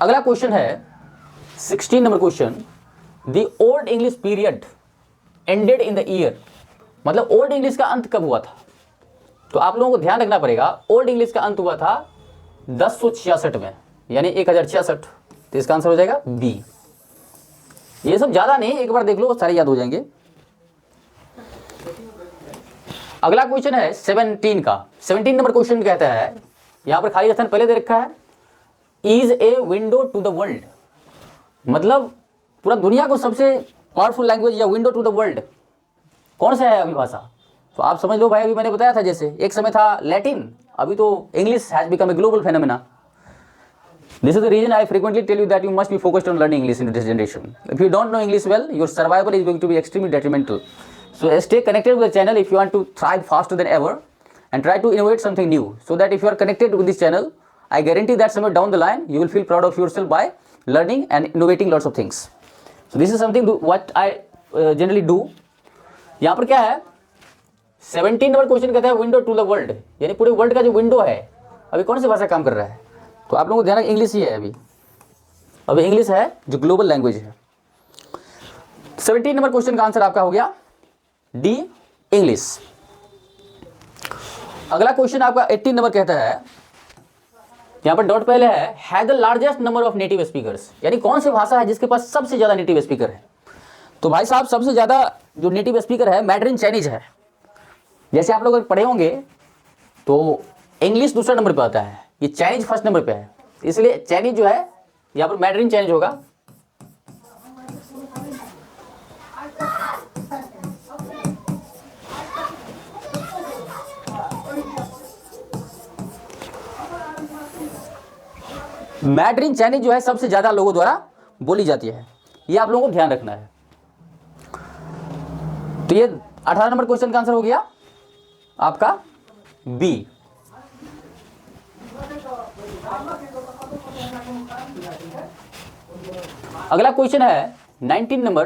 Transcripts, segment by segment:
अगला क्वेश्चन है 16 number question, the old English period ended in the year, मतलब old English का अंत कब हुआ था? तो आप लोगों को ध्यान रखना पड़ेगा, ओल्ड इंग्लिश का अंत हुआ था 1066 में, यानी 1066। तो इसका आंसर हो जाएगा बी। ये सब ज्यादा नहीं, एक बार देख लो सारे याद हो जाएंगे। अगला क्वेश्चन है 17 का। 17 नंबर क्वेश्चन कहता है, यहां पर खाली स्थान पहले दे रखा है, is a window to the world, मतलब पूरा दुनिया को सबसे पावरफुल लैंग्वेज या विंडो टू द वर्ल्ड कौन सा है अभी भाषा? तो आप समझ लो भाई, अभी मैंने बताया था जैसे एक समय था लैटिन, अभी तो English has become a global phenomena. This is the reason I frequently tell you that you must be focused on learning English in this generation. If you don't know English well, your survival is going to be extremely detrimental. So stay connected with the channel if you want to thrive faster than ever, and try to innovate something new, so that if you are connected with this channel, I guarantee that somewhere down the line you will feel proud of yourself by learning and innovating lots of things. So this is something what I generally do. यहाँ पर क्या है 17 number question कहता है window to the world, यानी पूरे world का जो विंडो है अभी कौन सी भाषा काम कर रहा है? तो आप लोगों को ध्यान रखना, इंग्लिश ही है अभी इंग्लिश है जो ग्लोबल लैंग्वेज है। 17 नंबर क्वेश्चन का आंसर आपका हो गया डी, इंग्लिश। अगला क्वेश्चन आपका 18 नंबर कहता है, यहां पर डॉट पहले है the largest number of native speakers, यानी कौन सी भाषा है जिसके पास सबसे ज्यादा नेटिव स्पीकर है? तो भाई साहब सबसे ज्यादा जो नेटिव स्पीकर है मैंड्रिन चाइनीज है। जैसे आप लोग पढ़े होंगे तो इंग्लिश दूसरा नंबर पे आता है, ये चाइनीज फर्स्ट नंबर पे है, इसलिए चाइनीज जो है यहां पर मैंड्रिन चाइनीज होगा। मैंड्रिन चाइनीज जो है सबसे ज्यादा लोगों द्वारा बोली जाती है, ये आप लोगों को ध्यान रखना है। तो ये 18 नंबर क्वेश्चन का आंसर हो गया आपका बी। अगला क्वेश्चन है 19 नंबर,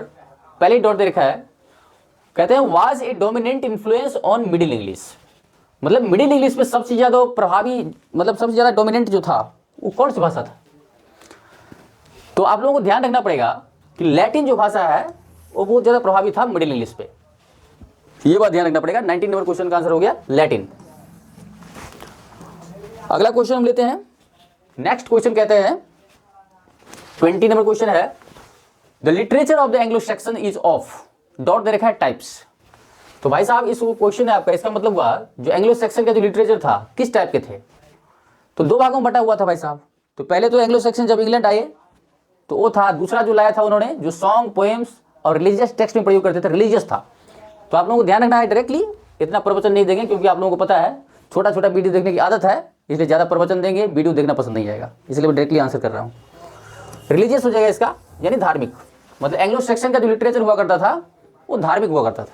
पहले ही डॉट दे रखा है, कहते हैं was a dominant influence on middle English, मतलब मिडिल इंग्लिश में सबसे ज्यादा प्रभावी, मतलब सबसे ज्यादा डोमिनेंट जो था वो कौन सी भाषा था? तो आप लोगों को ध्यान रखना पड़ेगा कि लैटिन जो भाषा है वो बहुत ज्यादा प्रभावी था मिडिल इंग्लिश पे, ये बात ध्यान रखना पड़ेगा। 19 नंबर क्वेश्चन का आंसर हो गया लैटिन। अगला क्वेश्चन हम लेते हैं, नेक्स्ट क्वेश्चन कहते हैं 20 नंबर क्वेश्चन है, the literature of the Anglo section is of, dot दे रखा है टाइप्स। तो भाई साहब इस क्वेश्चन है आपका, इसका मतलब हुआ जो एंग्लो सेक्शन का जो लिटरेचर था किस टाइप के थे? तो दो भागों में बटा हुआ था भाई साहब। तो पहले तो एंग्लो सेक्शन जब इंग्लैंड आए तो वो था, दूसरा जो लाया था उन्होंने जो सॉन्ग पोएम्स और रिलीजियस टेक्स्ट में प्रयोग करते थे, रिलीजियस था। तो आप लोगों को ध्यान रखना है, डायरेक्टली इतना प्रवचन नहीं देंगे क्योंकि आप लोगों को पता है छोटा छोटा वीडियो देखने की आदत है, इसलिए ज़्यादा प्रवचन देंगे, वीडियो देखना पसंद नहीं आएगा, इसलिए मैं डायरेक्टली आंसर कर रहा हूँ। रिलीजियस हो जाएगा इसका, यानी धार्मिक, मतलब एंग्लो सेक्शन का जो लिटरेचर हुआ करता था वो धार्मिक हुआ करता था,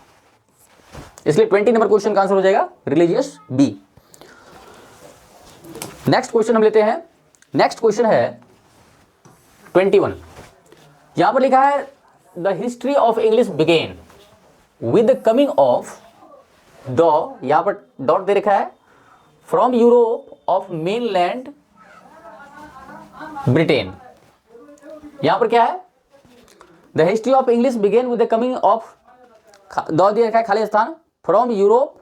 इसलिए 20 नंबर क्वेश्चन का आंसर हो जाएगा रिलीजियस बी। नेक्स्ट क्वेश्चन हम लेते हैं, नेक्स्ट क्वेश्चन है 21, यहां पर लिखा है the history of English begin with the coming of the, यहां पर डॉट दे रखा है, from Europe of mainland Britain. यहां पर क्या है, the history of English begin with the coming of, the दे रखा है खाली स्थान, फ्रॉम यूरोप,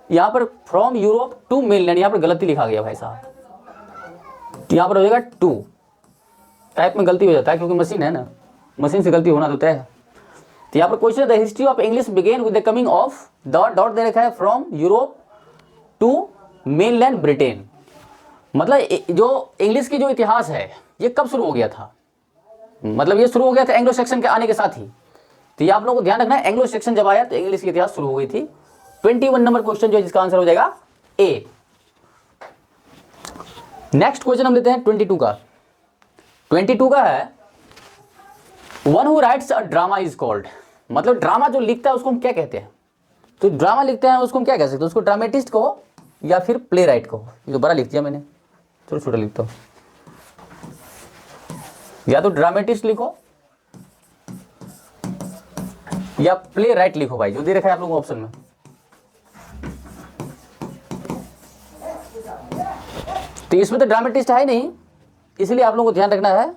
यहां पर फ्रॉम यूरोप टू मेनलैंड, यहां पर गलती लिखा गया भाई साहब, तो यहां पर हो जाएगा टू, टाइप में गलती हो जाता है क्योंकि मशीन है ना, मशीन से गलती होना तो तय है। तो यहां पर question the history of English begin with the coming of the, dot दे रखा है, from Europe to mainland Britain, मतलब जो इंग्लिश की जो इतिहास है ये कब शुरू हो गया था? मतलब ये शुरू हो गया था एंग्लो सेक्शन के आने के साथ ही। तो ये आप लोगों को ध्यान रखना है, एंग्लो सेक्शन जब आया तो इंग्लिश की इतिहास शुरू हो गई थी। 21 नंबर क्वेश्चन जो है जिसका आंसर हो जाएगा ए। नेक्स्ट क्वेश्चन हम लेते हैं 22 का। 22 का है one who rights a drama is called, मतलब ड्रामा जो लिखता है उसको हम क्या कहते हैं? तो ड्रामा लिखते हैं उसको हम क्या कह सकते हैं? उसको ड्रामेटिस्ट कहो या फिर प्ले राइट कहो। ये तो बड़ा लिख दिया मैंने, थोड़ा छोटा लिखता हूँ, या तो ड्रामेटिस्ट लिखो या प्ले राइट लिखो भाई, जो दे रखा है आप लोगों को ऑप्शन में। तो इसमें तो ड्रामेटिस्ट है नहीं, इसलिए आप लोगों को ध्यान रखना है,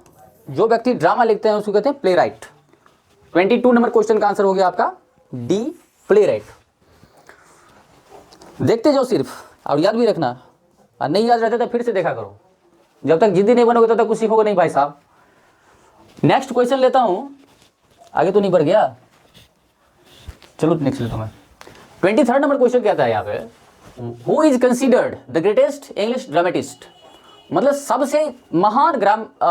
जो व्यक्ति ड्रामा लिखते हैं उसको कहते हैं प्ले राइट। 22 नंबर क्वेश्चन का आंसर हो गया आपका डी, प्ले राइट। देखते जाओ सिर्फ, और याद भी रखना, और नहीं याद रहता तो फिर से देखा करो। जब तक जिद्दी नहीं बनोगे तब तक कुछ सीखोगे नहीं भाई साहब। नेक्स्ट क्वेश्चन लेता हूं, आगे तो नहीं बढ़ गया, चलो नेक्स्ट लेता हूं मैं। 23rd नंबर क्वेश्चन कहता है यहाँ पे, who is considered the greatest English dramatist, मतलब सबसे महान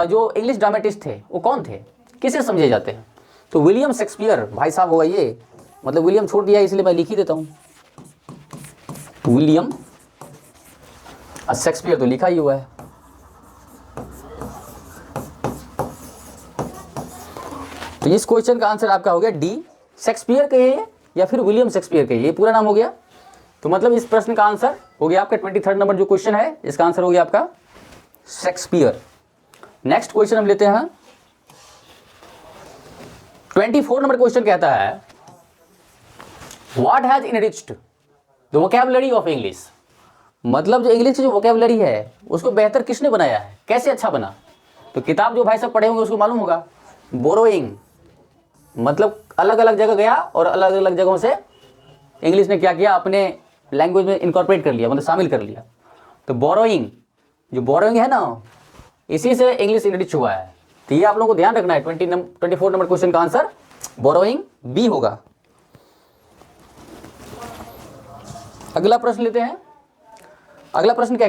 जो इंग्लिश ड्रामेटिस्ट थे वो कौन थे, किसे समझे जाते हैं? तो विलियम शेक्सपियर भाई साहब होगा ये, मतलब विलियम छोड़ दिया इसलिए मैं लिख ही देता हूं, विलियम शेक्सपियर तो लिखा ही हुआ है। तो इस क्वेश्चन का आंसर आपका हो गया डी, शेक्सपियर कहिए या फिर विलियम शेक्सपियर कहिए, ये पूरा नाम हो गया। तो मतलब इस प्रश्न का आंसर हो गया आपका 23rd नंबर जो क्वेश्चन है, इसका आंसर हो गया आपका शेक्सपियर। नेक्स्ट क्वेश्चन हम लेते हैं, 24 नंबर क्वेश्चन कहता है, what has enriched the vocabulary of English, मतलब जो इंग्लिश की जो वोकैबुलरी है उसको बेहतर किसने बनाया है, कैसे अच्छा बना? तो किताब जो भाई साहब पढ़े होंगे उसको मालूम होगा, बोरोइंग, मतलब अलग अलग जगह गया और अलग अलग जगहों से इंग्लिश ने क्या किया, अपने लैंग्वेज में इनकॉर्पोरेट कर लिया, मतलब शामिल कर लिया। तो बोरोइंग, जो बोरोइंग है ना, इसी से इंग्लिश इनरिच हुआ है। तो ये आप लोगों को ध्यान रखना है। 24 नंबर क्वेश्चन का आंसर बोरोइंग बी होगा। अगला प्रश्न लेते हैं। अगला प्रश्न क्या